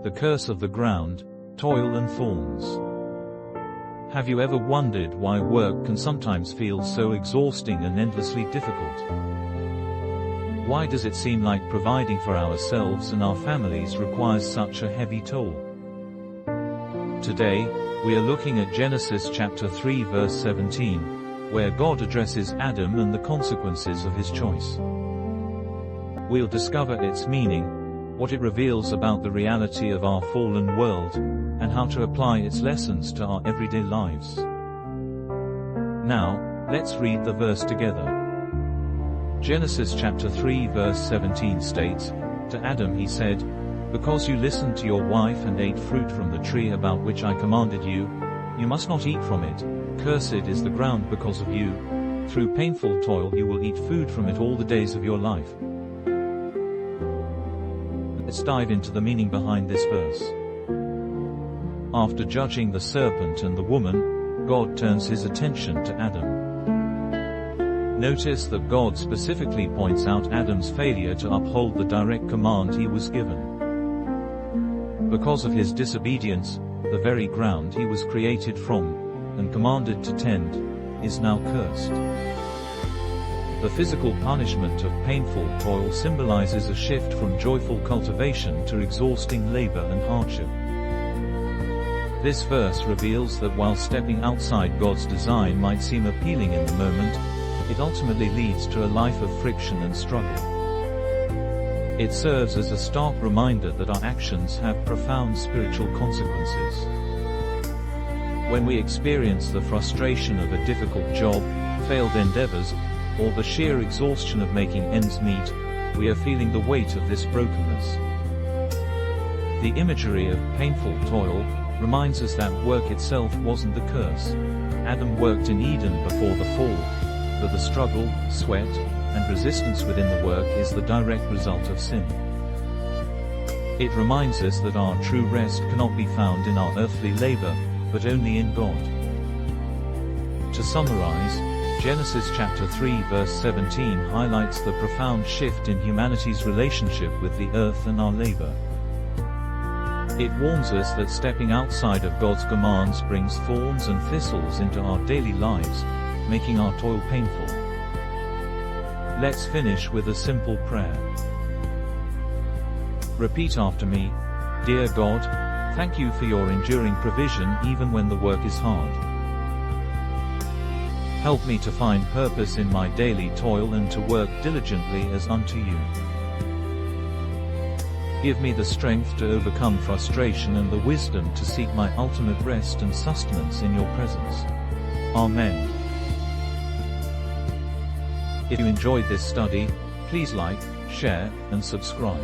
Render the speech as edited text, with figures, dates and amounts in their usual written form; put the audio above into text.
The curse of the ground, toil and thorns. Have you ever wondered why work can sometimes feel so exhausting and endlessly difficult? Why does it seem like providing for ourselves and our families requires such a heavy toll? Today, we are looking at Genesis chapter 3 verse 17, where God addresses Adam and the consequences of his choice. We'll discover its meaning, what it reveals about the reality of our fallen world, and how to apply its lessons to our everyday lives. Now, let's read the verse together. Genesis chapter 3 verse 17 states, "To Adam he said, because you listened to your wife and ate fruit from the tree about which I commanded you, you must not eat from it. Cursed is the ground because of you. Through painful toil you will eat food from it all the days of your life." Let's dive into the meaning behind this verse. After judging the serpent and the woman, God turns his attention to Adam. Notice that God specifically points out Adam's failure to uphold the direct command he was given. Because of his disobedience, the very ground he was created from, and commanded to tend, is now cursed. The physical punishment of painful toil symbolizes a shift from joyful cultivation to exhausting labor and hardship. This verse reveals that while stepping outside God's design might seem appealing in the moment, it ultimately leads to a life of friction and struggle. It serves as a stark reminder that our actions have profound spiritual consequences. When we experience the frustration of a difficult job, failed endeavors, or the sheer exhaustion of making ends meet, we are feeling the weight of this brokenness. The imagery of painful toil reminds us that work itself wasn't the curse. Adam worked in Eden before the fall, but the struggle, sweat, and resistance within the work is the direct result of sin. It reminds us that our true rest cannot be found in our earthly labor, but only in God. To summarize, Genesis chapter 3 verse 17 highlights the profound shift in humanity's relationship with the earth and our labor. It warns us that stepping outside of God's commands brings thorns and thistles into our daily lives, making our toil painful. Let's finish with a simple prayer. Repeat after me. Dear God, thank you for your enduring provision even when the work is hard. Help me to find purpose in my daily toil and to work diligently as unto you. Give me the strength to overcome frustration and the wisdom to seek my ultimate rest and sustenance in your presence. Amen. If you enjoyed this study, please like, share, and subscribe.